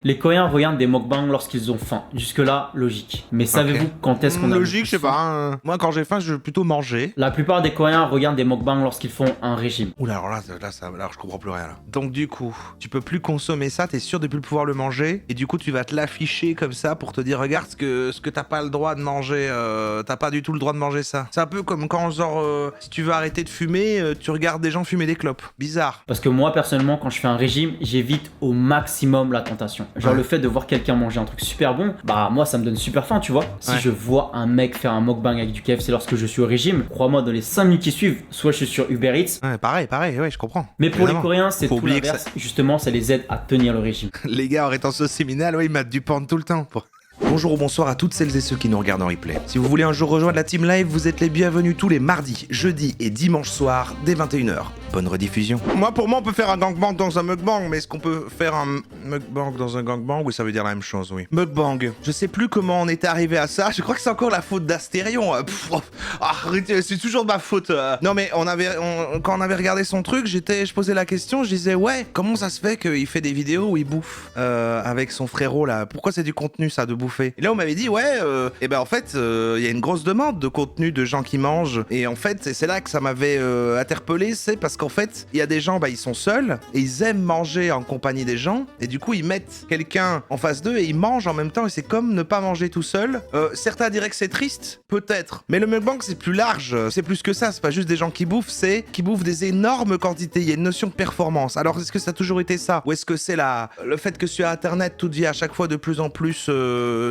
Les Coréens regardent des mukbangs lorsqu'ils ont faim. Jusque-là, logique. Mais savez-vous quand est-ce qu'on a Logique, je sais pas. Hein. Moi, quand j'ai faim, je veux plutôt manger. La plupart des Coréens regardent des mukbangs lorsqu'ils font un régime. Oula, alors là, je comprends plus rien là. Donc du coup, tu peux plus consommer ça, t'es sûr de plus pouvoir le manger, et du coup tu vas te l'afficher comme ça pour te dire regarde ce que t'as pas le droit de manger, t'as pas du tout le droit de manger ça. C'est un peu comme quand genre si tu veux arrêter de fumer, tu regardes des gens fumer des clopes. Bizarre. Parce que moi, personnellement, quand je fais un régime, j'évite au maximum la tentation. Genre le fait de voir quelqu'un manger un truc super bon, bah moi ça me donne super faim, tu vois. Si je vois un mec faire un mukbang avec du KFC lorsque je suis au régime, crois-moi, dans les 5 minutes qui suivent, soit je suis sur Uber Eats. Ouais, pareil, ouais, je comprends. Mais pour Évidemment. les Coréens, c'est Faut tout oublier que l'inverse. Justement, ça les aide à tenir le régime. Les gars, en étant séminal, ouais, ils matent du porn tout le temps. Bonjour ou bonsoir à toutes celles et ceux qui nous regardent en replay. Si vous voulez un jour rejoindre la team live, vous êtes les bienvenus tous les mardis, jeudis et dimanches soirs dès 21h. Bonne rediffusion. Pour moi, on peut faire un gangbang dans un mukbang, mais est-ce qu'on peut faire un mukbang dans un gangbang? Oui, ça veut dire la même chose, oui. Mukbang. Je sais plus comment on est arrivé à ça. Je crois que c'est encore la faute d'Astérion. Arrêtez, c'est toujours de ma faute. Non, mais quand on avait regardé son truc, je posais la question, je disais, ouais, comment ça se fait qu'il fait des vidéos où il bouffe avec son frérot là? Pourquoi c'est du contenu ça de bouffer? Et là, on m'avait dit, ouais, et ben en fait, il y a une grosse demande de contenu de gens qui mangent. Et en fait, c'est là que ça m'avait interpellé, c'est parce qu'en fait, il y a des gens, ils sont seuls et ils aiment manger en compagnie des gens. Et du coup, ils mettent quelqu'un en face d'eux et ils mangent en même temps. Et c'est comme ne pas manger tout seul. Certains diraient que c'est triste, peut-être. Mais le mukbang, c'est plus large. C'est plus que ça. C'est pas juste des gens qui bouffent, c'est qui bouffent des énormes quantités. Il y a une notion de performance. Alors, est-ce que ça a toujours été ça? Ou est-ce que c'est le fait que sur Internet, tout devient à chaque fois de plus en plus...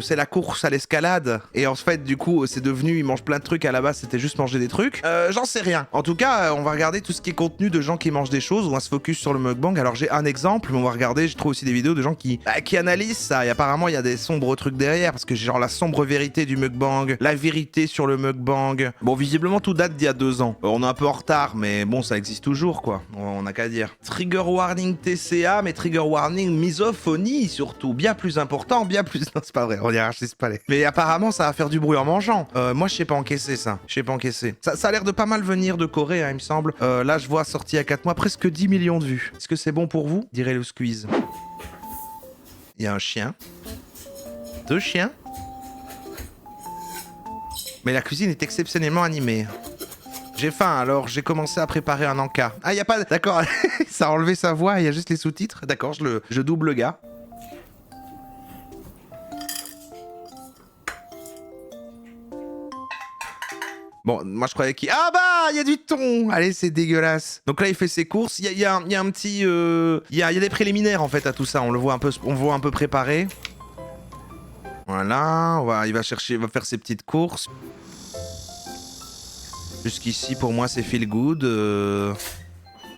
c'est la course à l'escalade. Et en fait, du coup, c'est devenu... Ils mangent plein de trucs. À la base, c'était juste manger des trucs. J'en sais rien. En tout cas, on va regarder tout ce qui est contenu de gens qui mangent des choses. On va se focus sur le mukbang. Alors, j'ai un exemple, mais on va regarder. Je trouve aussi des vidéos de gens qui analysent ça. Et apparemment, il y a des sombres trucs derrière. Parce que j'ai genre la sombre vérité du mukbang, la vérité sur le mukbang. Bon, visiblement, tout date d'il y a 2 ans. On est un peu en retard, mais bon, ça existe toujours, quoi. On a qu'à dire. Trigger warning TCA, mais trigger warning misophonie, surtout. Bien plus important, bien plus... Non, c'est pas vrai, on hiérarchise pas les... Mais apparemment, ça va faire du bruit en mangeant. Moi, je sais pas encaisser ça. Je sais pas encaisser. Ça a l'air de pas mal venir de Corée, hein, il me semble. Là, je vois sorti à 4 mois, presque 10 millions de vues. Est-ce que c'est bon pour vous? Dirait le squeeze. Il y a un chien. 2 chiens. Mais la cuisine est exceptionnellement animée. J'ai faim, alors j'ai commencé à préparer un encas. Ah, y a pas... D'accord, ça a enlevé sa voix, il y a juste les sous-titres. D'accord, je double le gars. Bon, moi je croyais qu'il... Ah bah, il y a du thon. Allez, c'est dégueulasse. Donc là, il fait ses courses. Il y a un petit... Il y a des préliminaires, en fait, à tout ça. On le voit un peu préparé. Voilà. Il va faire ses petites courses. Jusqu'ici, pour moi, c'est feel good.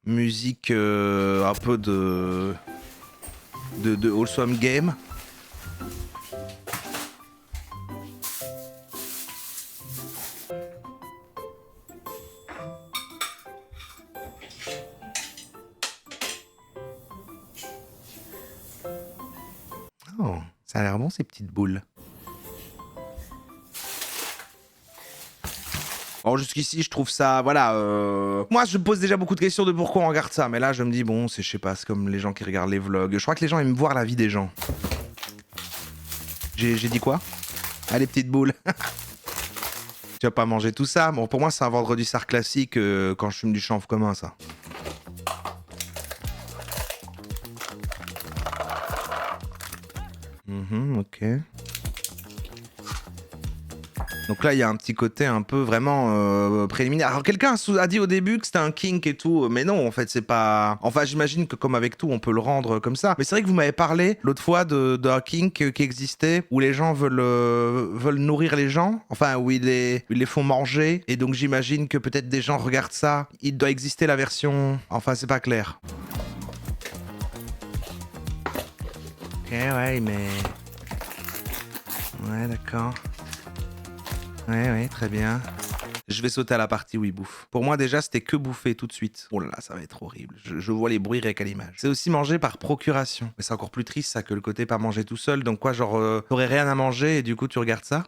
Musique un peu de wholesome game. Oh, ça a l'air bon ces petites boules. Bon, jusqu'ici, je trouve ça, voilà. Moi, je me pose déjà beaucoup de questions de pourquoi on regarde ça, mais là, je me dis, bon, je sais pas, c'est comme les gens qui regardent les vlogs. Je crois que les gens aiment voir la vie des gens. J'ai dit quoi? Ah, les petites boules. Tu vas pas manger tout ça. Bon, pour moi, c'est un vendredi soir classique quand je fume du chanvre commun, ça. Ok. Donc là, il y a un petit côté un peu vraiment préliminaire. Alors, quelqu'un a dit au début que c'était un kink et tout, mais non, en fait, c'est pas... Enfin, j'imagine que comme avec tout, on peut le rendre comme ça. Mais c'est vrai que vous m'avez parlé l'autre fois d'un kink qui existait, où les gens veulent nourrir les gens, enfin, où ils les font manger, et donc j'imagine que peut-être des gens regardent ça. Il doit exister la version... Enfin, c'est pas clair. Ok, ouais, mais... Ouais, d'accord. Ouais, très bien. Je vais sauter à la partie où il bouffe. Pour moi, déjà, c'était que bouffer tout de suite. Oh là là, ça va être horrible. Je vois les bruits rien qu'à l'image. C'est aussi manger par procuration. Mais c'est encore plus triste, ça, que le côté pas manger tout seul. Donc quoi, genre, t'aurais rien à manger et du coup, tu regardes ça?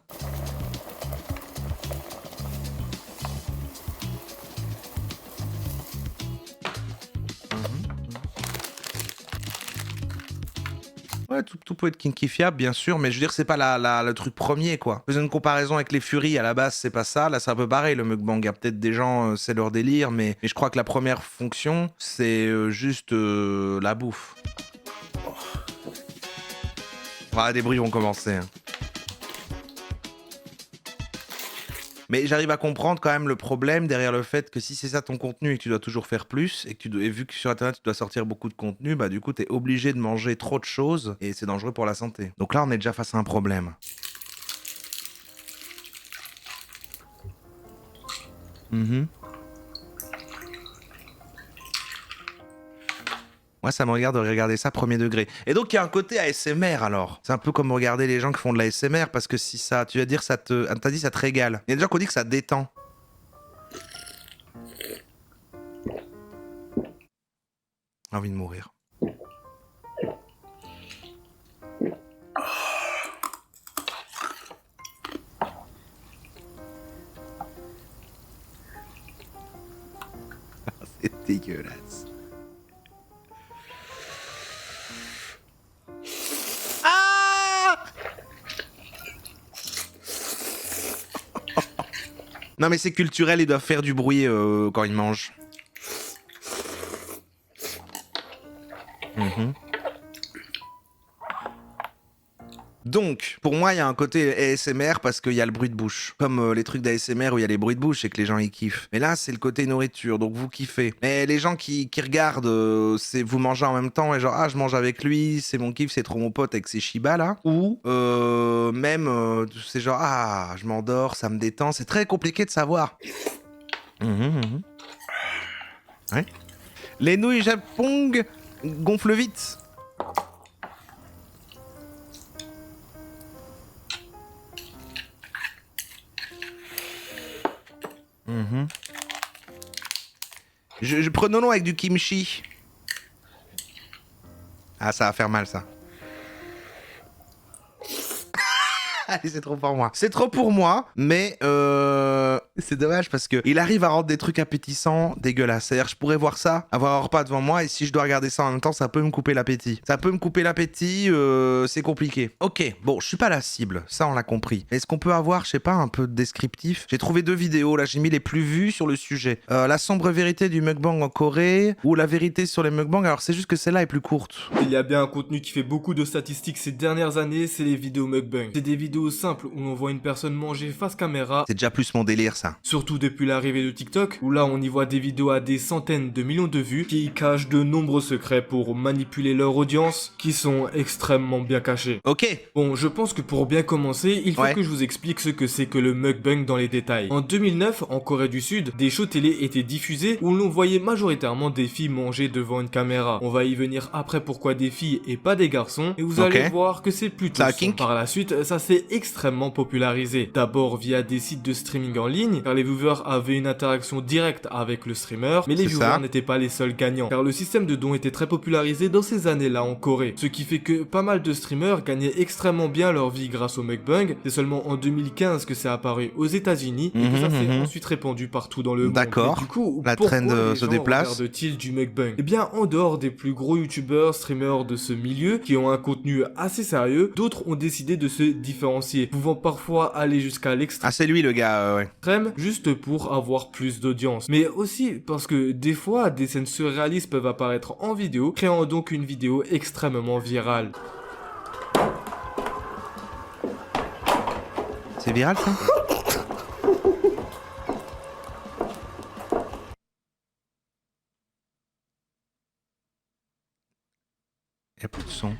Ouais, tout peut être kinkifiable, bien sûr, mais je veux dire, c'est pas le truc premier, quoi. Faisons une comparaison avec les Furies, à la base, c'est pas ça. Là, c'est un peu pareil, le mukbang. Il y a peut-être des gens, c'est leur délire, mais je crois que la première fonction, c'est juste la bouffe. Ah, des bruits vont commencer. Hein. Mais j'arrive à comprendre quand même le problème derrière le fait que si c'est ça ton contenu et que tu dois toujours faire plus, et vu que sur Internet tu dois sortir beaucoup de contenu, bah du coup t'es obligé de manger trop de choses et c'est dangereux pour la santé. Donc là on est déjà face à un problème. Moi, ça me regarde de regarder ça premier degré. Et donc, il y a un côté ASMR, alors. C'est un peu comme regarder les gens qui font de l'ASMR, parce que si ça, tu vas dire, t'as dit ça te régale. Il y a des gens qui ont dit que ça détend. J'ai envie de mourir. C'est dégueulasse. Non mais c'est culturel, ils doivent faire du bruit quand ils mangent. Donc, pour moi, il y a un côté ASMR parce qu'il y a le bruit de bouche. Comme les trucs d'ASMR où il y a les bruits de bouche et que les gens ils kiffent. Mais là, c'est le côté nourriture, donc vous kiffez. Mais les gens qui regardent, c'est vous mangez en même temps et genre, ah, je mange avec lui, c'est mon kiff, c'est trop mon pote avec ses Shiba là. Ou même, c'est genre, ah, je m'endors, ça me détend. C'est très compliqué de savoir. Ouais. Les nouilles Japong gonflent vite. Prenons-le avec du kimchi. Ah, ça va faire mal, ça. Allez, c'est trop pour moi. C'est trop pour moi, mais c'est dommage parce que il arrive à rendre des trucs appétissants dégueulasses. C'est-à-dire, je pourrais voir ça, avoir un repas devant moi, et si je dois regarder ça en même temps, ça peut me couper l'appétit. C'est compliqué. Ok, bon, je suis pas la cible, ça on l'a compris. Est-ce qu'on peut avoir, je sais pas, un peu de descriptif? J'ai trouvé 2 vidéos, là, j'ai mis les plus vues sur le sujet. La sombre vérité du mukbang en Corée, ou la vérité sur les mukbangs. Alors, c'est juste que celle-là est plus courte. Il y a bien un contenu qui fait beaucoup de statistiques ces dernières années, c'est les vidéos mukbang. C'est des vidéos simples où l'on voit une personne manger face caméra. C'est déjà plus mon délire, ça. Surtout depuis l'arrivée de TikTok, où là on y voit des vidéos à des centaines de millions de vues qui cachent de nombreux secrets pour manipuler leur audience, qui sont extrêmement bien cachés. Ok. Bon, je pense que pour bien commencer, il faut que je vous explique ce que c'est que le mukbang dans les détails. En 2009, en Corée du Sud, des shows télé étaient diffusés où l'on voyait majoritairement des filles manger devant une caméra. On va y venir après pourquoi des filles et pas des garçons, et vous allez voir que c'est plutôt son. Par la suite, ça s'est extrêmement popularisé. D'abord via des sites de streaming en ligne, car les viewers avaient une interaction directe avec le streamer, mais les viewers n'étaient pas les seuls gagnants, car le système de dons était très popularisé dans ces années-là en Corée, ce qui fait que pas mal de streamers gagnaient extrêmement bien leur vie grâce au mukbang. C'est seulement en 2015 que c'est apparu aux États-Unis et que ça s'est ensuite répandu partout dans le monde. D'accord. Du coup, la trend se déplace. Regardent-ils du mukbang? Eh bien, en dehors des plus gros youtubeurs, streamers de ce milieu qui ont un contenu assez sérieux, d'autres ont décidé de se différencier, pouvant parfois aller jusqu'à l'extrême. Ah, c'est lui le gars, ouais. Juste pour avoir plus d'audience. Mais aussi parce que des fois, des scènes surréalistes peuvent apparaître en vidéo, créant donc une vidéo extrêmement virale. C'est viral, ça? Y'a plus de son.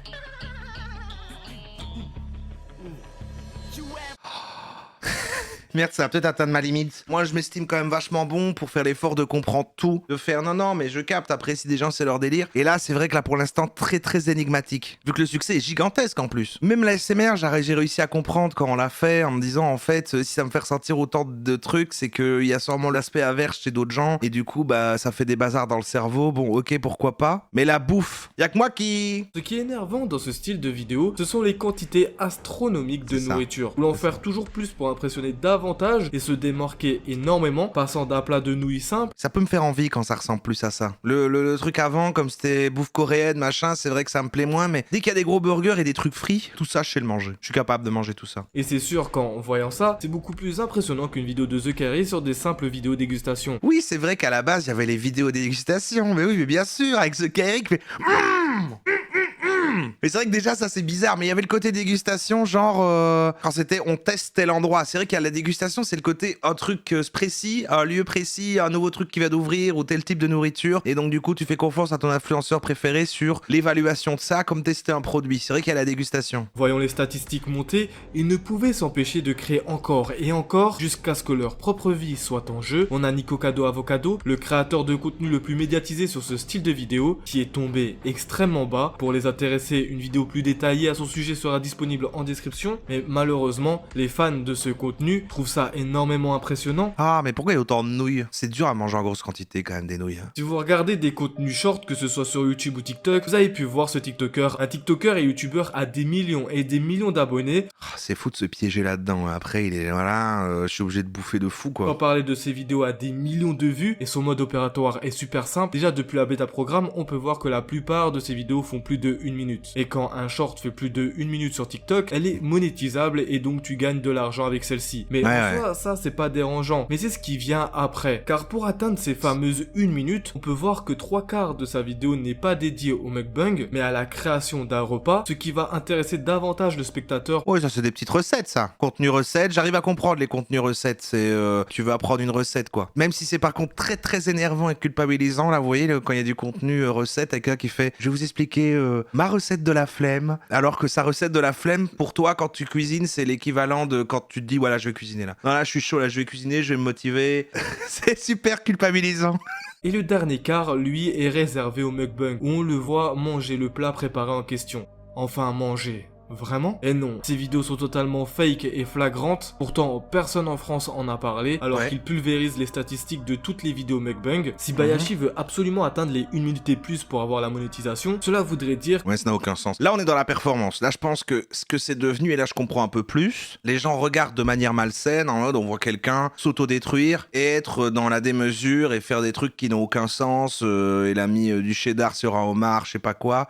Merde, ça va peut-être atteindre ma limite. Moi, je m'estime quand même vachement bon pour faire l'effort de comprendre tout. De faire non, mais je capte. Après, si des gens, c'est leur délire. Et là, c'est vrai que là, pour l'instant, très énigmatique. Vu que le succès est gigantesque en plus. Même la SMR, j'ai réussi à comprendre quand on l'a fait en me disant, en fait, si ça me fait ressentir autant de trucs, c'est qu'il y a sûrement l'aspect averse chez d'autres gens. Et du coup, bah, ça fait des bazars dans le cerveau. Bon, ok, pourquoi pas. Mais la bouffe, y a que moi qui... Ce qui est énervant dans ce style de vidéo, ce sont les quantités astronomiques de nourriture. Voulant faire toujours plus pour impressionner davantage davantage et se démarquer énormément, passant d'un plat de nouilles simple. Ça peut me faire envie quand ça ressemble plus à ça. Le truc avant, comme c'était bouffe coréenne, machin, c'est vrai que ça me plaît moins, mais dès qu'il y a des gros burgers et des trucs frits, tout ça, je sais le manger. Je suis capable de manger tout ça. Et c'est sûr qu'en voyant ça, c'est beaucoup plus impressionnant qu'une vidéo de The Carré sur des simples vidéos dégustation. Oui, c'est vrai qu'à la base, il y avait les vidéos dégustation, mais oui, mais bien sûr, avec The Carré qui fait... Mais c'est vrai que déjà ça c'est bizarre, mais il y avait le côté dégustation, genre quand c'était on teste tel endroit. C'est vrai qu'il y a la dégustation, c'est le côté un truc précis, un lieu précis, un nouveau truc qui vient d'ouvrir ou tel type de nourriture. Et donc du coup tu fais confiance à ton influenceur préféré sur l'évaluation de ça, comme tester un produit. C'est vrai qu'il y a la dégustation. Voyant les statistiques monter, ils ne pouvaient s'empêcher de créer encore et encore jusqu'à ce que leur propre vie soit en jeu. On a Nikocado Avocado, le créateur de contenu le plus médiatisé sur ce style de vidéo, qui est tombé extrêmement bas. Pour les intéresser, une vidéo plus détaillée à son sujet sera disponible en description, mais malheureusement, les fans de ce contenu trouvent ça énormément impressionnant. Ah, mais pourquoi il y a autant de nouilles? C'est dur à manger en grosse quantité quand même des nouilles. Si vous regardez des contenus short, que ce soit sur YouTube ou TikTok, vous avez pu voir ce TikToker. Un TikToker et YouTuber a des millions et des millions d'abonnés. Ah, c'est fou de se piéger là-dedans. Après, il est voilà, je suis obligé de bouffer de fou quoi. Sans parler de ses vidéos à des millions de vues et son mode opératoire est super simple. Déjà depuis la bêta programme, on peut voir que la plupart de ses vidéos font plus de 1 minute. Et quand un short fait plus de 1 minute sur TikTok, elle est monétisable et donc tu gagnes de l'argent avec celle-ci. Mais en soi, ça c'est pas dérangeant. Mais c'est ce qui vient après. Car pour atteindre ces fameuses 1 minute, on peut voir que 3/4 de sa vidéo n'est pas dédié au mukbang, mais à la création d'un repas, ce qui va intéresser davantage le spectateur. Ouais, ça c'est des petites recettes ça. Contenu recette, j'arrive à comprendre les contenus recettes. C'est tu veux apprendre une recette quoi. Même si c'est par contre très très énervant et culpabilisant là, vous voyez quand il y a du contenu recette avec quelqu'un qui fait je vais vous expliquer ma recette de la flemme, alors que sa recette de la flemme pour toi quand tu cuisines c'est l'équivalent de quand tu te dis voilà je vais cuisiner là. Non là je suis chaud là je vais cuisiner, je vais me motiver. C'est super culpabilisant. Et le dernier quart, lui, est réservé au mukbang, où on le voit manger le plat préparé en question. Enfin manger. Vraiment? Et non, ces vidéos sont totalement fake et flagrantes, pourtant personne en France en a parlé, alors qu'il pulvérise les statistiques de toutes les vidéos mukbang. Si Bayashi veut absolument atteindre les 1 minute et plus pour avoir la monétisation, cela voudrait dire... Ouais, ça n'a aucun sens. Là, on est dans la performance. Là, je pense que ce que c'est devenu, et là, je comprends un peu plus, les gens regardent de manière malsaine, en mode, on voit quelqu'un s'autodétruire et être dans la démesure et faire des trucs qui n'ont aucun sens, il a mis du cheddar sur un homard, je sais pas quoi.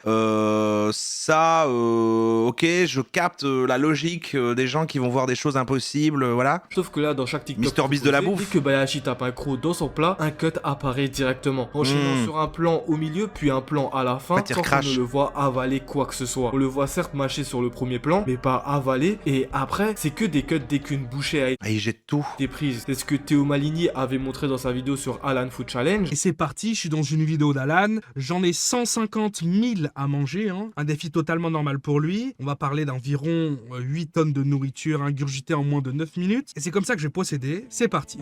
Ok, je capte la logique des gens qui vont voir des choses impossibles, voilà. Sauf que là, dans chaque TikTok Mister Beast de la bouffe, dès que Bayashi tape un croc dans son plat, un cut apparaît directement, enchaînant sur un plan au milieu, puis un plan à la fin, sans qu'on ne le voit avaler quoi que ce soit. On le voit certes mâcher sur le premier plan, mais pas avaler, et après, c'est que des cuts dès qu'une bouchée a il jette tout. été prise. C'est ce que Théo Maligny avait montré dans sa vidéo sur Alan Food Challenge. Et c'est parti, je suis dans une vidéo d'Alan, j'en ai 150 000 à manger, un défi totalement normal pour lui. On va parler d'environ 8 tonnes de nourriture ingurgitée en moins de 9 minutes. Et c'est comme ça que je vais procéder. C'est parti.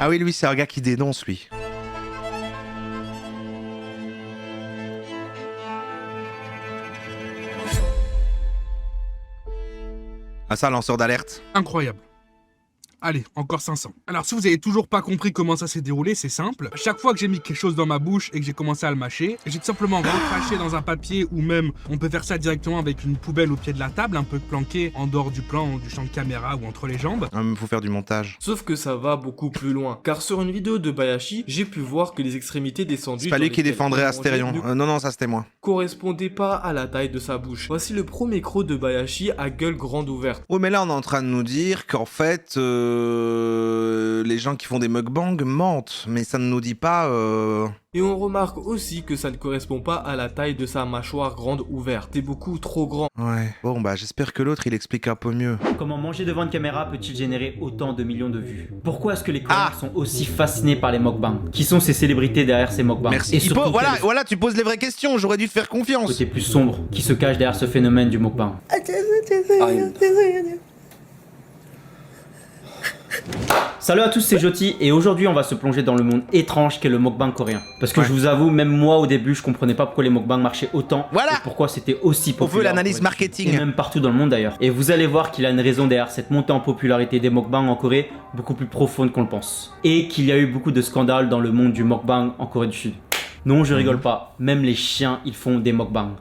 Ah oui, lui, c'est un gars qui dénonce, lui. Ah ça, lanceur d'alerte. Incroyable. Allez, encore 500. Alors, si vous avez toujours pas compris comment ça s'est déroulé, c'est simple. Chaque fois que j'ai mis quelque chose dans ma bouche et que j'ai commencé à le mâcher, j'ai tout simplement recraché dans un papier ou même on peut faire ça directement avec une poubelle au pied de la table, un peu planqué en dehors du plan du champ de caméra ou entre les jambes. Il faut faire du montage. Sauf que ça va beaucoup plus loin. Car sur une vidéo de Bayashi, j'ai pu voir que les extrémités des sandwichs... C'est pas lui qui défendrait Astérion. Non, ça c'était moi. ...correspondaient pas à la taille de sa bouche. Voici le premier croc de Bayashi à gueule grande ouverte. Oh mais là on est en train de nous dire qu'en fait... les gens qui font des mukbangs mentent, mais ça ne nous dit pas... Et on remarque aussi que ça ne correspond pas à la taille de sa mâchoire grande ouverte. C'est beaucoup trop grand. Ouais. Bon bah j'espère que l'autre il explique un peu mieux. Comment manger devant une caméra peut-il générer autant de millions de vues? Pourquoi est-ce que les Coréens sont aussi fascinés par les mukbangs? Qui sont ces célébrités derrière ces mukbangs? Merci. Et surtout, voilà, tu poses les vraies questions, j'aurais dû te faire confiance. Côté plus sombre qui se cache derrière ce phénomène du mukbang. Salut à tous, c'est Joti et aujourd'hui on va se plonger dans le monde étrange qu'est le mukbang coréen. Parce que je vous avoue, même moi au début je comprenais pas pourquoi les mukbangs marchaient autant et pourquoi c'était aussi populaire. On veut l'analyse marketing. Et même partout dans le monde d'ailleurs. Et vous allez voir qu'il y a une raison derrière cette montée en popularité des mukbangs en Corée beaucoup plus profonde qu'on le pense. Et qu'il y a eu beaucoup de scandales dans le monde du mukbang en Corée du Sud. Non, je rigole pas, même les chiens ils font des mukbangs.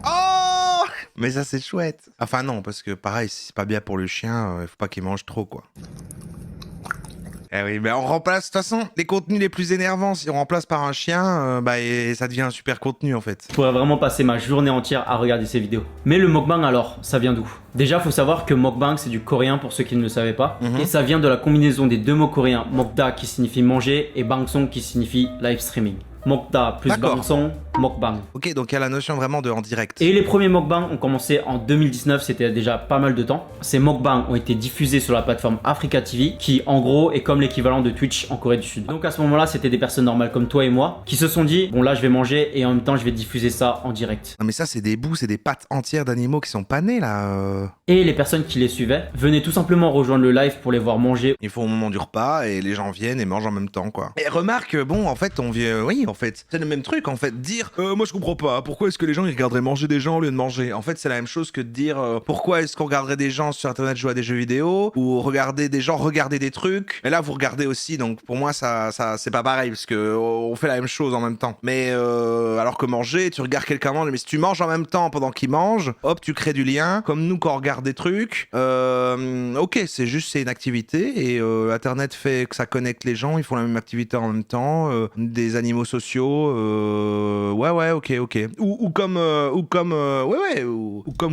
Oh Mais ça, c'est chouette. Enfin, non, parce que pareil, si c'est pas bien pour le chien, il faut pas qu'il mange trop, quoi. Eh oui, mais on remplace, de toute façon, les contenus les plus énervants, si on remplace par un chien, et ça devient un super contenu, en fait. Je pourrais vraiment passer ma journée entière à regarder ces vidéos. Mais le mukbang alors, ça vient d'où? Déjà, faut savoir que mukbang, c'est du coréen pour ceux qui ne le savaient pas. Et ça vient de la combinaison des deux mots coréens, mokda qui signifie manger et bangsong qui signifie live streaming. Mokda plus bangsong, mukbang. Ok, donc il y a la notion vraiment de en direct. Et les premiers mukbang ont commencé en 2019, c'était déjà pas mal de temps. Ces mukbang ont été diffusés sur la plateforme Africa TV, qui en gros est comme l'équivalent de Twitch en Corée du Sud. Donc à ce moment-là, c'était des personnes normales comme toi et moi, qui se sont dit, bon là je vais manger et en même temps je vais diffuser ça en direct. Non mais ça, c'est des bouts, c'est des pattes entières d'animaux qui sont pas nés, là. Et les personnes qui les suivaient venaient tout simplement rejoindre le live pour les voir manger. Il faut au moment du repas et les gens viennent et mangent en même temps, quoi. Et remarque, bon, en fait, on vient... Oui, en fait, c'est le même truc, en fait. Dire, moi je comprends pas, pourquoi est-ce que les gens ils regarderaient manger des gens au lieu de manger? En fait, c'est la même chose que de dire, pourquoi est-ce qu'on regarderait des gens sur Internet jouer à des jeux vidéo ou regarder des gens regarder des trucs. Et là, vous regardez aussi, donc pour moi, ça c'est pas pareil, parce que on fait la même chose en même temps. Mais alors que manger, tu regardes quelqu'un manger, mais si tu manges en même temps pendant qu'il mange, hop, tu crées du lien. Comme nous, quand on regarde des trucs, ok, c'est une activité et Internet fait que ça connecte les gens, ils font la même activité en même temps, des animaux sociaux, ouais, ok. Ou comme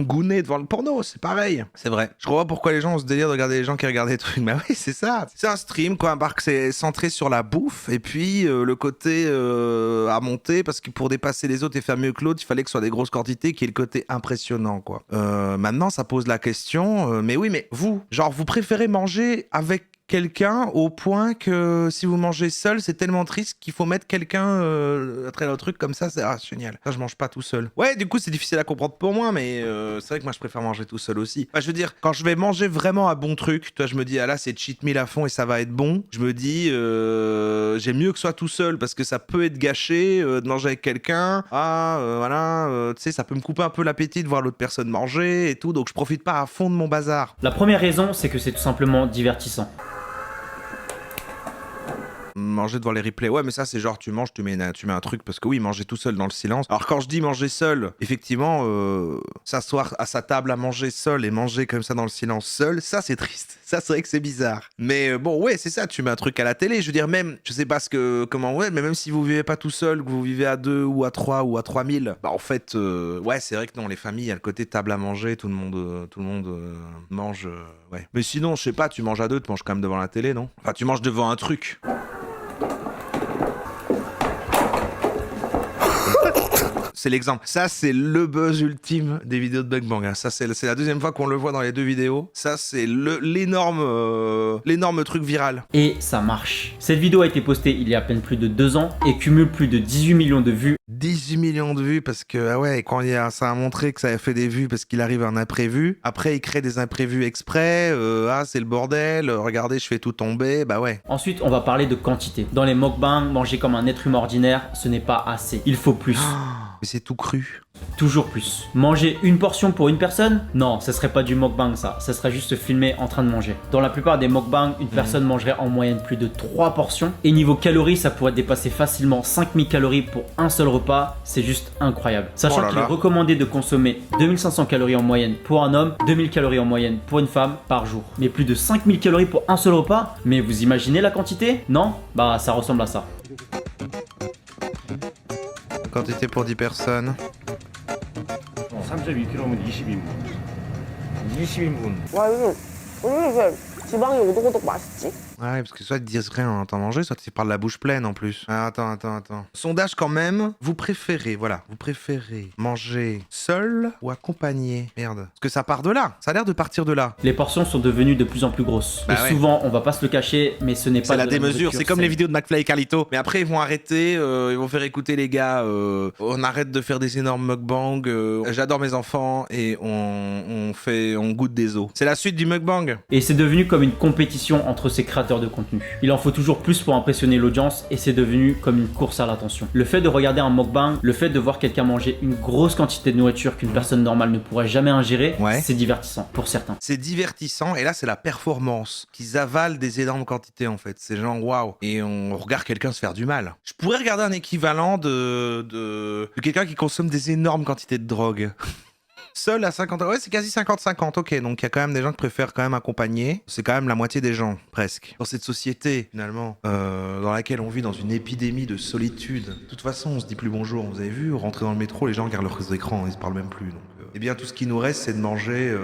gouner devant le porno, c'est pareil. C'est vrai. Je crois pas pourquoi les gens ont ce délire de regarder les gens qui regardent des trucs. Mais oui, c'est ça. C'est un stream, quoi. Que c'est centré sur la bouffe et puis le côté à monter parce que pour dépasser les autres et faire mieux que l'autre, il fallait que ce soit des grosses quantités, qui est le côté impressionnant, quoi. Maintenant, ça pose la question. Mais oui, mais vous, genre, vous préférez manger avec quelqu'un au point que si vous mangez seul, c'est tellement triste qu'il faut mettre quelqu'un à travers le truc comme ça, c'est génial. Ça, je mange pas tout seul. Ouais, du coup, c'est difficile à comprendre pour moi, mais c'est vrai que moi, je préfère manger tout seul aussi. Enfin, je veux dire, quand je vais manger vraiment un bon truc, toi, je me dis, ah là, c'est cheat meal à fond et ça va être bon. Je me dis, j'aime mieux que ce soit tout seul parce que ça peut être gâché de manger avec quelqu'un. Voilà, tu sais, ça peut me couper un peu l'appétit de voir l'autre personne manger et tout, donc je profite pas à fond de mon bazar. La première raison, c'est que c'est tout simplement divertissant. Manger devant les replays, ouais, mais ça c'est genre tu manges, tu mets un truc parce que oui, manger tout seul dans le silence. Alors quand je dis manger seul, effectivement, s'asseoir à sa table à manger seul et manger comme ça dans le silence seul, ça c'est triste. Ça c'est vrai que c'est bizarre. Mais bon, ouais, c'est ça, tu mets un truc à la télé. Je veux dire, même, je sais pas ouais, mais même si vous vivez pas tout seul, que vous vivez à 2 ou à 3 ou à 3000, bah en fait, ouais, c'est vrai que non, les familles, il y a le côté table à manger, tout le monde mange, ouais. Mais sinon, je sais pas, tu manges à 2, tu manges quand même devant la télé, non? Enfin, tu manges devant un truc. C'est l'exemple. Ça, c'est le buzz ultime des vidéos de mukbang. Hein. Ça, c'est la deuxième fois qu'on le voit dans les deux vidéos. Ça, c'est l'énorme truc viral. Et ça marche. Cette vidéo a été postée il y a à peine plus de 2 ans et cumule plus de 18 millions de vues. 18 millions de vues parce que, ah ouais, quand ça a montré que ça a fait des vues parce qu'il arrive un imprévu. Après, il crée des imprévus exprès. C'est le bordel. Regardez, je fais tout tomber. Bah ouais. Ensuite, on va parler de quantité. Dans les mukbangs, manger comme un être humain ordinaire, ce n'est pas assez. Il faut plus. Mais c'est tout cru. Toujours plus. Manger une portion pour une personne? Non, ce serait pas du mukbang ça. Ça serait juste filmé en train de manger. Dans la plupart des mukbangs, une personne mangerait en moyenne plus de 3 portions. Et niveau calories, ça pourrait dépasser facilement 5000 calories pour un seul repas. C'est juste incroyable. Sachant qu'il est recommandé de consommer 2500 calories en moyenne pour un homme, 2000 calories en moyenne pour une femme par jour. Mais plus de 5000 calories pour un seul repas? Mais vous imaginez la quantité? Non? Bah ça ressemble à ça. Quantité pour 10 personnes. 32kg면 20인분. 20인분. 와, 이게 왜 이렇게 지방이 오독오독 맛있지? Ouais, parce que soit ils disent rien en entend manger, soit ils parlent la bouche pleine en plus. Ah, attends. Sondage quand même, vous préférez manger seul ou accompagné? Merde. Parce que ça part de là, ça a l'air de partir de là. Les portions sont devenues de plus en plus grosses. Bah et ouais. Souvent, on va pas se le cacher, mais ce n'est pas C'est la démesure, c'est comme les vidéos de McFly et Carlito. Mais après, ils vont arrêter, ils vont faire écouter les gars, on arrête de faire des énormes mukbangs, j'adore mes enfants et on goûte des os. C'est la suite du mukbang. Et c'est devenu comme une compétition entre ces créateurs de contenu. Il en faut toujours plus pour impressionner l'audience et c'est devenu comme une course à l'attention. Le fait de regarder un mukbang, le fait de voir quelqu'un manger une grosse quantité de nourriture qu'une personne normale ne pourrait jamais ingérer, ouais. C'est divertissant pour certains. C'est divertissant et là c'est la performance qu'ils avalent des énormes quantités en fait. C'est genre waouh. Et on regarde quelqu'un se faire du mal. Je pourrais regarder un équivalent de quelqu'un qui consomme des énormes quantités de drogue. Seul à 50, ouais, c'est quasi 50-50, ok. Donc il y a quand même des gens qui préfèrent quand même accompagner. C'est quand même la moitié des gens, presque. Dans cette société, finalement, dans laquelle on vit dans une épidémie de solitude. De toute façon, on se dit plus bonjour. Vous avez vu, rentrer dans le métro, les gens regardent leurs écrans, ils se parlent même plus. Donc, eh bien, tout ce qui nous reste, c'est de manger,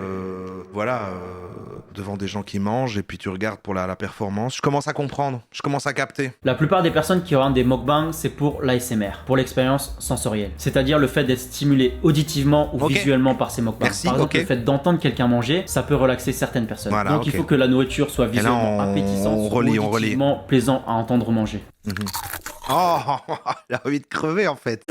devant des gens qui mangent, et puis tu regardes pour la performance. Je commence à comprendre, je commence à capter. La plupart des personnes qui regardent des mukbangs, c'est pour l'ASMR, pour l'expérience sensorielle. C'est-à-dire le fait d'être stimulé auditivement ou visuellement par ces mukbangs. Merci, par exemple, le fait d'entendre quelqu'un manger, ça peut relaxer certaines personnes. Voilà, donc il faut que la nourriture soit visuellement appétissante, on relie. auditivement plaisant à entendre manger. Oh, j'ai envie de crever en fait.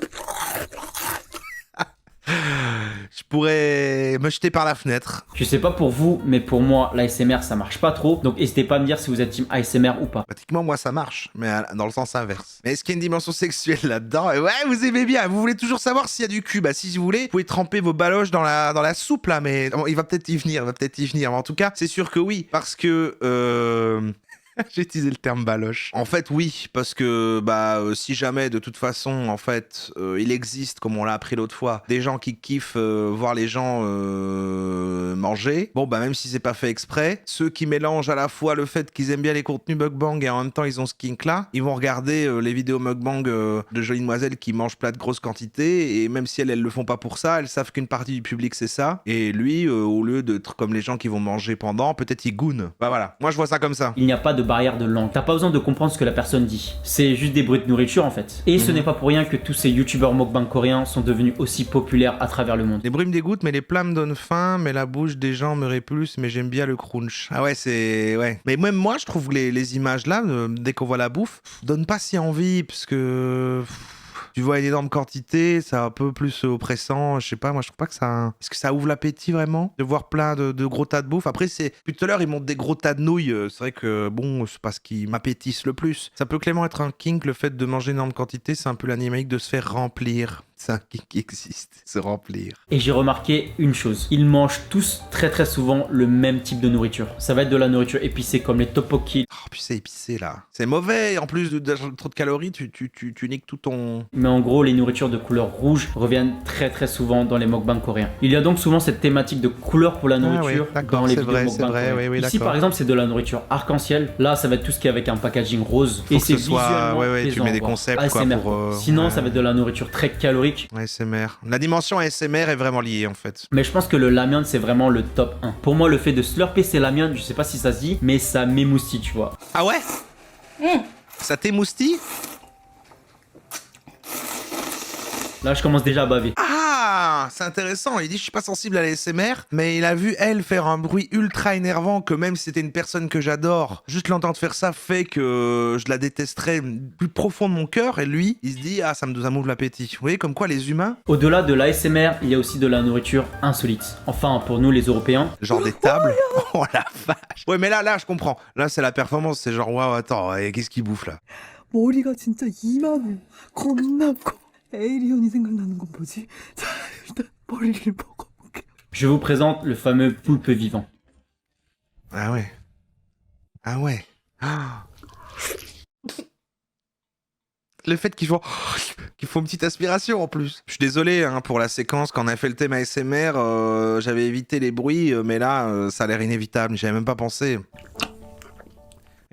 Je pourrais me jeter par la fenêtre. Je sais pas pour vous, mais pour moi, l'ASMR ça marche pas trop. Donc n'hésitez pas à me dire si vous êtes team ASMR ou pas. Pratiquement, moi ça marche, mais dans le sens inverse. Mais est-ce qu'il y a une dimension sexuelle là-dedans? Et ouais, vous aimez bien. Vous voulez toujours savoir s'il y a du cul. Bah, si vous voulez, vous pouvez tremper vos baloches dans la soupe là, mais bon, il va peut-être y venir. Mais en tout cas, c'est sûr que oui, parce que j'ai utilisé le terme baloche. En fait, oui, parce que si jamais de toute façon, en fait, il existe, comme on l'a appris l'autre fois, des gens qui kiffent voir les gens manger. Bon, même si c'est pas fait exprès, ceux qui mélangent à la fois le fait qu'ils aiment bien les contenus mukbang et en même temps ils ont ce kink là, ils vont regarder les vidéos mukbang de jolies demoiselles qui mangent plein de grosses quantités, et même si elles le font pas pour ça, elles savent qu'une partie du public c'est ça. Et lui, au lieu d'être comme les gens qui vont manger pendant, peut-être il goûne. Bah voilà, moi je vois ça comme ça. Il n'y a pas de barrière de langue. T'as pas besoin de comprendre ce que la personne dit. C'est juste des bruits de nourriture en fait. Et ce n'est pas pour rien que tous ces youtubeurs mukbang coréens sont devenus aussi populaires à travers le monde. Les bruits me dégoûtent, mais les plats me donnent faim, mais la bouche des gens me répulse, mais j'aime bien le crunch. Ah ouais, c'est... ouais. Mais même moi, je trouve que les images là, dès qu'on voit la bouffe, donnent pas si envie, parce que... tu vois une énorme quantité, c'est un peu plus oppressant, je sais pas, moi je trouve pas que ça... Est-ce que ça ouvre l'appétit vraiment? De voir plein de gros tas de bouffe. Après, c'est... Puis tout à l'heure, ils montrent des gros tas de nouilles, c'est vrai que, bon, c'est pas ce qui m'appétisse le plus. Ça peut clairement être un kink, le fait de manger une énorme quantité, c'est un peu l'animaïque de se faire remplir. C'est un kink qui existe, se remplir. Et j'ai remarqué une chose, ils mangent tous très souvent le même type de nourriture. Ça va être de la nourriture épicée comme les tteokbokki. Oh, puis c'est épicé là. C'est mauvais, en plus de trop de calories, tu niques tout ton... Mais en gros, les nourritures de couleur rouge reviennent très souvent dans les mukbangs coréens. Il y a donc souvent cette thématique de couleur pour la nourriture dans les vidéos mukbangs coréens. Oui, ici par exemple, c'est de la nourriture arc-en-ciel. Là, ça va être tout ce qui est avec un packaging rose. Faut et que c'est ce soit... visuellement plaisant, tu mets des concepts quoi, ASMR, pour... Sinon, ça va être de la nourriture très calorique. ASMR. La dimension ASMR est vraiment liée en fait. Mais je pense que le lamian c'est vraiment le top 1. Pour moi, le fait de slurper ses lamian, je sais pas si ça se dit, mais ça m'émoustille, tu vois. Ah ouais? Ça t'émoustille? Là, je commence déjà à baver. Ah, c'est intéressant. Il dit je suis pas sensible à l'ASMR, mais il a vu elle faire un bruit ultra énervant que même si c'était une personne que j'adore, juste l'entendre faire ça fait que je la détesterais plus profond de mon cœur. Et lui, il se dit ah ça m'ouvre l'appétit. Vous voyez comme quoi les humains. Au-delà de l'ASMR, il y a aussi de la nourriture insolite. Enfin, pour nous les Européens. Genre des tables. Oh la vache. Ouais, mais là je comprends. Là c'est la performance. C'est genre waouh attends, qu'est-ce qu'il bouffe là? 머리가 진짜 이만해. 겁나 커. 에이리언이 생각나는 건 뭐지? 자, 일단 머리를 먹어볼게요. Je vous présente le fameux poulpe vivant. Ah ouais. Ah ouais. Ah. Le fait qu'ils font une petite aspiration en plus. Je suis désolé pour la séquence quand on a fait le thème ASMR, j'avais évité les bruits, mais là ça a l'air inévitable, j'avais même pas pensé.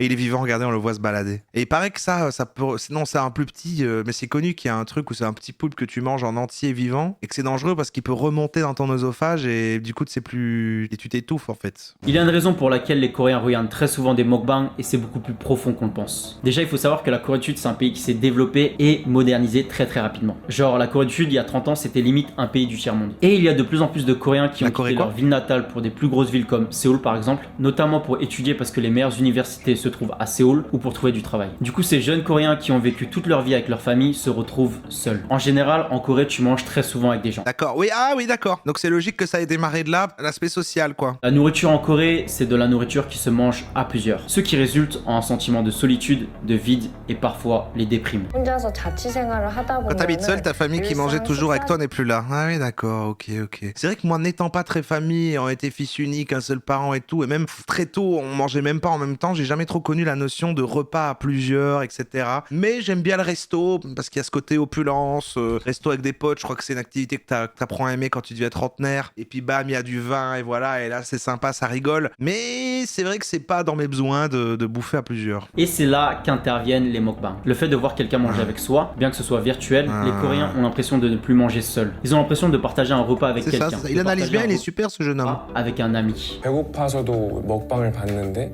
Et il est vivant, regardez, on le voit se balader. Et il paraît que ça peut... Non, c'est un plus petit, mais c'est connu qu'il y a un truc où c'est un petit poulpe que tu manges en entier vivant, et que c'est dangereux parce qu'il peut remonter dans ton œsophage, et du coup, c'est plus... Et tu t'étouffes, en fait. Il y a une raison pour laquelle les Coréens regardent très souvent des mukbangs, et c'est beaucoup plus profond qu'on le pense. Déjà, il faut savoir que la Corée du Sud, c'est un pays qui s'est développé et modernisé très rapidement. Genre, la Corée du Sud, il y a 30 ans, c'était limite un pays du tiers-monde. Et il y a de plus en plus de Coréens qui ont quitté leur ville natale pour des plus grosses villes comme Séoul, par exemple, notamment pour étudier parce que les meilleures universités se trouvent à Séoul, ou pour trouver du travail. Du coup, ces jeunes Coréens qui ont vécu toute leur vie avec leur famille se retrouvent seuls. En général, en Corée, tu manges très souvent avec des gens. D'accord, oui, ah oui, d'accord. Donc c'est logique que ça ait démarré de là, l'aspect social, quoi. La nourriture en Corée, c'est de la nourriture qui se mange à plusieurs, ce qui résulte en un sentiment de solitude, de vide et parfois les déprime. 혼자서 자취생활을 하다 Quand t'habites seul, ta famille qui mangeait toujours avec toi n'est plus là. Ah oui, d'accord, ok. C'est vrai que moi, n'étant pas très famille, ayant été fils unique, un seul parent et tout, et même très tôt, on mangeait même pas en même temps, j'ai jamais trop trop connu la notion de repas à plusieurs, etc. Mais j'aime bien le resto, parce qu'il y a ce côté opulence, resto avec des potes, je crois que c'est une activité que t'apprends à aimer quand tu deviens trentenaire. Et puis bam, il y a du vin, et voilà, et là c'est sympa, ça rigole. Mais c'est vrai que c'est pas dans mes besoins de bouffer à plusieurs. Et c'est là qu'interviennent les mukbangs. Le fait de voir quelqu'un manger avec soi, bien que ce soit virtuel, les Coréens ont l'impression de ne plus manger seuls. Ils ont l'impression de partager un repas avec quelqu'un. C'est ça. Il analyse bien, il est super ce jeune homme. Avec un ami. 배고파서도 먹방을 봤는데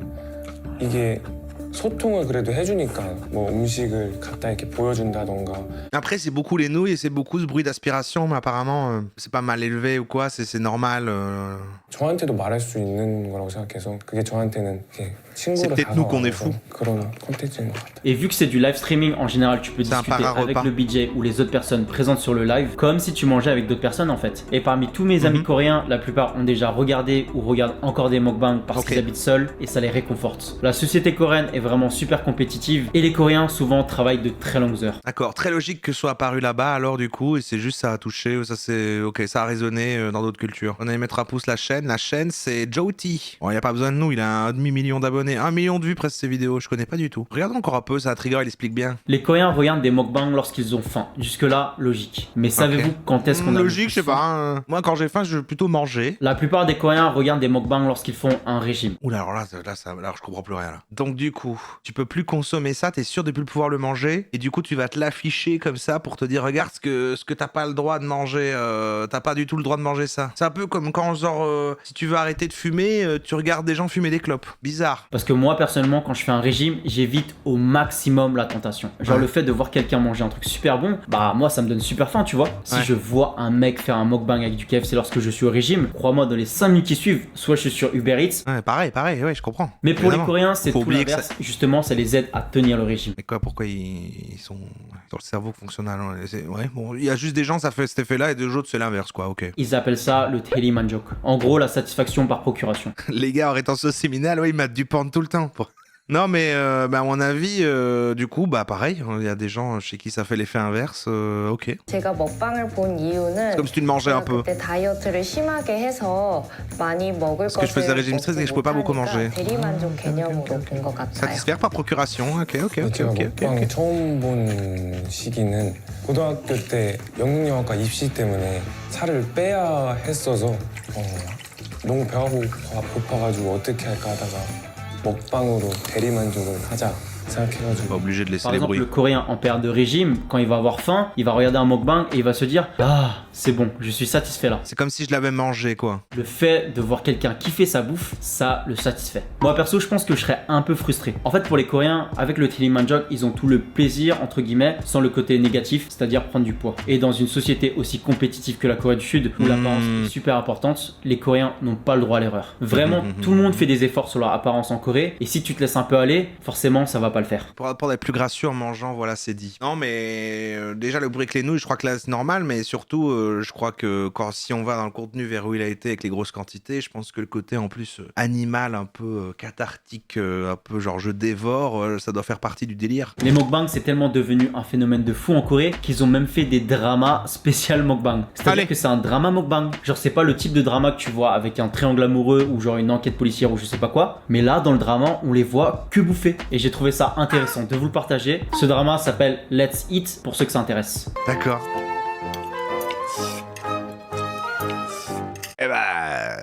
이게 소통을 그래도 해주니까 뭐 음식을 갖다 이렇게 보여준다던가. Après c'est beaucoup les nouilles et c'est beaucoup ce bruit d'aspiration, mais apparemment c'est pas mal élevé ou quoi, c'est normal. 저한테도 말할 수 있는 거라고 생각해서 그게 저한테는 이렇게 C'est peut-être nous qu'on est fous. 그런 콘텐츠인 것 같아요. Et vu que c'est du live streaming, en général tu peux discuter avec le BJ ou les autres personnes présentes sur le live comme si tu mangeais avec d'autres personnes en fait. Et parmi tous mes amis coréens, la plupart ont déjà regardé ou regardent encore des mukbangs parce qu'ils habitent seuls et ça les réconforte. La société coréenne est vraiment super compétitive et les Coréens souvent travaillent de très longues heures. D'accord, très logique que ce soit apparu là-bas alors du coup, et c'est juste ça a touché, ça c'est ok, ça a résonné dans d'autres cultures. On allait mettre à pouce la chaîne c'est Joti. Bon, il n'y a pas besoin de nous, il a 1,5 million d'abonnés, 1 million de vues presque ses vidéos, je connais pas du tout. Regarde encore un peu, ça trigger, il explique bien. Les Coréens regardent des mukbangs lorsqu'ils ont faim, jusque là logique. Mais savez-vous quand est-ce qu'on a logique, je sais pas, hein. Moi quand j'ai faim je veux plutôt manger. La plupart des Coréens regardent des mukbangs lorsqu'ils font un régime. Oula alors là je comprends plus rien là. Donc du coup, tu peux plus consommer ça, t'es sûr de plus pouvoir le manger, et du coup tu vas te l'afficher comme ça pour te dire regarde ce que t'as pas le droit de manger, t'as pas du tout le droit de manger ça. C'est un peu comme quand genre si tu veux arrêter de fumer, tu regardes des gens fumer des clopes. Bizarre. Parce que moi personnellement quand je fais un régime, j'évite au maximum la tentation. Genre le fait de voir quelqu'un manger un truc super bon, bah moi ça me donne super faim tu vois. Si je vois un mec faire un mukbang avec du KFC lorsque je suis au régime, crois-moi dans les 5 minutes qui suivent, soit je suis sur Uber Eats. Ouais, pareil, ouais je comprends. Mais pour les Coréens c'est tout l'inverse, justement ça les aide à tenir le régime. Mais quoi, pourquoi ils sont dans le cerveau fonctionnel? Ouais, bon, il y a juste des gens ça fait cet effet-là et des autres c'est l'inverse quoi, ok. Ils appellent ça le 대리만족. En gros la satisfaction par procuration. Les gars en rétention séminale, ouais, ils mettent du porn tout le temps. Non mais à mon avis, du coup, bah pareil, il y a des gens chez qui ça fait l'effet inverse, ok. 제가 먹방을 본 이유는 C'est comme si tu le mangeais un peu. 그때 다이어트를 심하게 해서 많이 먹을 Parce que je faisais régime stress et que je pouvais pas beaucoup manger. 대리만족 개념으로 본 것 같아요. Satisfaire par procuration, ok. 제가 먹방 처음 본 시기는 고등학교 때 영문영어과 입시 때문에 살을 빼야 했어서 너무 배가 고파가지고 어떻게 할까 하다가 먹방으로 대리만족을 하자 생각해가지고. Pas obligé de laisser Par les exemple, bruits. le Coréen en période de régime, quand il va avoir faim, il va regarder un mukbang et il va se dire ah c'est bon, je suis satisfait là. C'est comme si je l'avais mangé quoi. Le fait de voir quelqu'un kiffer sa bouffe, ça le satisfait. Moi perso, je pense que je serais un peu frustré. En fait, pour les Coréens, avec le 대리만족, ils ont tout le plaisir entre guillemets, sans le côté négatif, c'est-à-dire prendre du poids. Et dans une société aussi compétitive que la Corée du Sud, où l'apparence est super importante, les Coréens n'ont pas le droit à l'erreur. Vraiment, tout le monde fait des efforts sur leur apparence en Corée, et si tu te laisses un peu aller, forcément, ça va pas le faire. Pour être plus gracieux en mangeant, voilà, c'est dit. Non, mais déjà le bruit avec les nouilles, je crois que là c'est normal, mais surtout, je crois que si on va dans le contenu vers où il a été avec les grosses quantités, je pense que le côté en plus animal, un peu cathartique, un peu genre je dévore, ça doit faire partie du délire. Les mukbangs, c'est tellement devenu un phénomène de fou en Corée qu'ils ont même fait des dramas spécial mukbang. C'est-à-dire que c'est un drama mukbang. Genre, c'est pas le type de drama que tu vois avec un triangle amoureux ou genre une enquête policière ou je sais pas quoi. Mais là, dans le drama, on les voit que bouffer. Et j'ai trouvé ça intéressant de vous le partager. Ce drama s'appelle Let's Eat pour ceux que ça intéresse. D'accord. Eh bah...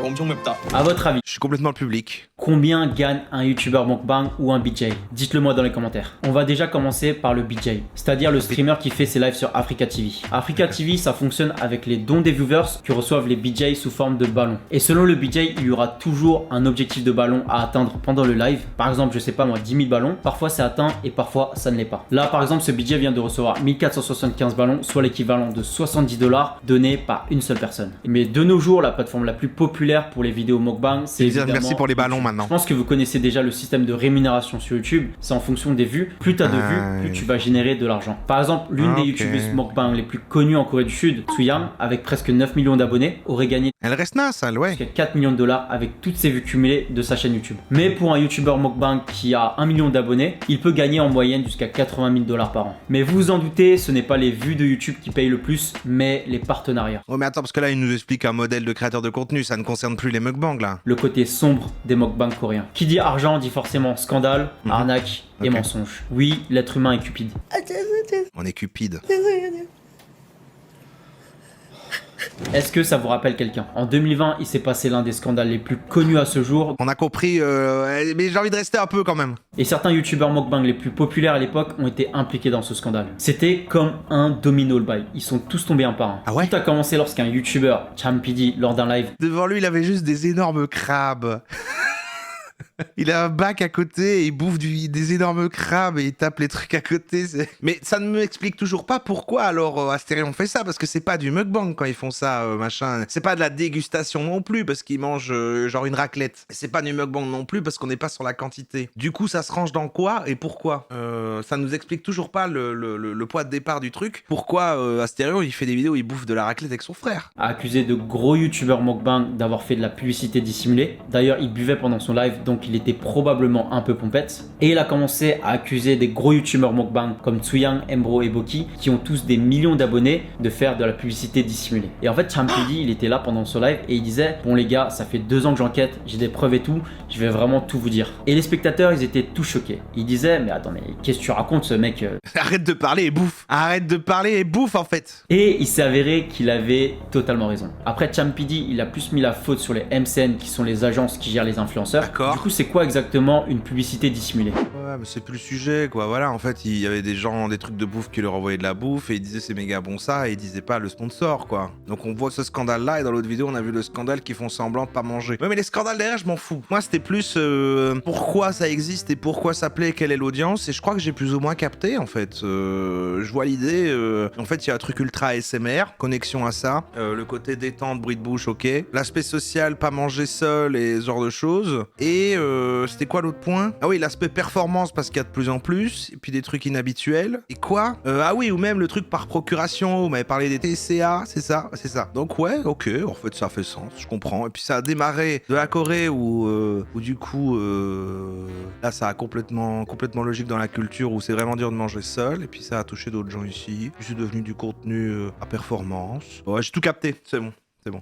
엄청 맵다. À votre avis, je suis complètement le public. Combien gagne un YouTuber mukbang ou un BJ? Dites-le moi dans les commentaires. On va déjà commencer par le BJ, c'est-à-dire le streamer qui fait ses lives sur Africa TV. Africa TV, ça fonctionne avec les dons des viewers qui reçoivent les BJ sous forme de ballons. Et selon le BJ, il y aura toujours un objectif de ballon à atteindre pendant le live. Par exemple, je sais pas moi, 10 000 ballons. Parfois c'est atteint et parfois ça ne l'est pas. Là par exemple, ce BJ vient de recevoir 1475 ballons, soit l'équivalent de 70 $, donnés par une seule personne. Mais de nos jours, la plateforme la plus populaire pour les vidéos mukbang, c'est évidemment merci pour les ballons maintenant. Je pense que vous connaissez déjà le système de rémunération sur YouTube. C'est en fonction des vues. Plus tu as de vues, plus tu vas générer de l'argent. Par exemple, l'une des youtubeuses mukbang les plus connues en Corée du Sud, Suyam, avec presque 9 millions d'abonnés, aurait gagné elle reste naze, elle, ouais. jusqu'à 4 millions de $ avec toutes ses vues cumulées de sa chaîne YouTube. Mais pour un youtubeur mukbang qui a 1 million d'abonnés, il peut gagner en moyenne jusqu'à 80 000 $ par an. Mais vous vous en doutez, ce n'est pas les vues de YouTube qui payent le plus, mais les partenariats. Ouais mais attends, parce que là il nous explique un modèle de créateur de contenu, ça ne concerne plus les mukbangs là. Le côté sombre des mukbangs mukbang coréen. Qui dit argent dit forcément scandale, arnaque et mensonge. Oui, l'être humain est cupide. On est cupide. Est-ce que ça vous rappelle quelqu'un? En 2020, il s'est passé l'un des scandales les plus connus à ce jour. On a compris, mais j'ai envie de rester un peu quand même. Et certains youtubeurs mukbang les plus populaires à l'époque ont été impliqués dans ce scandale. C'était comme un domino le bail. Ils sont tous tombés un par un. Ah ouais? Tout a commencé lorsqu'un youtubeur, Champidi, lors d'un live, Devant lui, il avait juste des énormes crabes. Il a un bac à côté et il bouffe des énormes crabes et il tape les trucs à côté. Mais ça ne m'explique toujours pas pourquoi alors Astérion fait ça, parce que c'est pas du mukbang quand ils font ça, machin. C'est pas de la dégustation non plus parce qu'ils mangent genre une raclette. C'est pas du mukbang non plus parce qu'on n'est pas sur la quantité. Du coup, ça se range dans quoi et pourquoi? Ça nous explique toujours pas le poids de départ du truc. Pourquoi Astérion il fait des vidéos où il bouffe de la raclette avec son frère? a accusé de gros youtubeurs mukbang d'avoir fait de la publicité dissimulée. D'ailleurs, il buvait pendant son live, donc il était probablement un peu pompette. Et il a commencé à accuser des gros youtubeurs mukbang comme Tsuyang, Embro et Boki, qui ont tous des millions d'abonnés, de faire de la publicité dissimulée. Et en fait, Champidi, il était là pendant son live et il disait « Bon les gars, ça fait 2 ans que j'enquête, j'ai des preuves et tout, je vais vraiment tout vous dire. » Et les spectateurs, ils étaient tous choqués. Ils disaient « Mais attends, mais qu'est-ce que tu racontes ce mec Arrête de parler et bouffe. Arrête de parler et bouffe en fait. Et il s'est avéré qu'il avait totalement raison. Après, Champidi, il a plus mis la faute sur les MCN, qui sont les agences qui gèrent les influenceurs. D'accord. Du coup, c'est quoi exactement une publicité dissimulée? Ouais, mais c'est plus le sujet, quoi. Voilà, en fait, il y avait des gens, des trucs de bouffe qui leur envoyaient de la bouffe et ils disaient c'est méga bon ça et ils disaient pas le sponsor, quoi. Donc on voit ce scandale-là et dans l'autre vidéo, on a vu le scandale qui font semblant de pas manger. Ouais, mais les scandales derrière, je m'en fous. Moi, c'était plus pourquoi ça existe et pourquoi ça plaît, quelle est l'audience. Et je crois que j'ai plus ou moins capté, en fait. Je vois l'idée. En fait, il y a un truc ultra ASMR, connexion à ça. Le côté détente, bruit de bouche, ok. L'aspect social, pas manger seul et ce genre de choses. Et c'était quoi l'autre point? Ah oui, l'aspect performance parce qu'il y a de plus en plus, et puis des trucs inhabituels. Et quoi? Ah oui, ou même le truc par procuration, vous m'avez parlé des TCA, c'est ça? C'est ça. Donc ouais, ok, en fait ça fait sens, je comprends. Et puis ça a démarré de la Corée où du coup, là ça a complètement logique dans la culture où c'est vraiment dur de manger seul, et puis ça a touché d'autres gens ici. Puis c'est devenu du contenu à performance. Ouais, j'ai tout capté, c'est bon, c'est bon.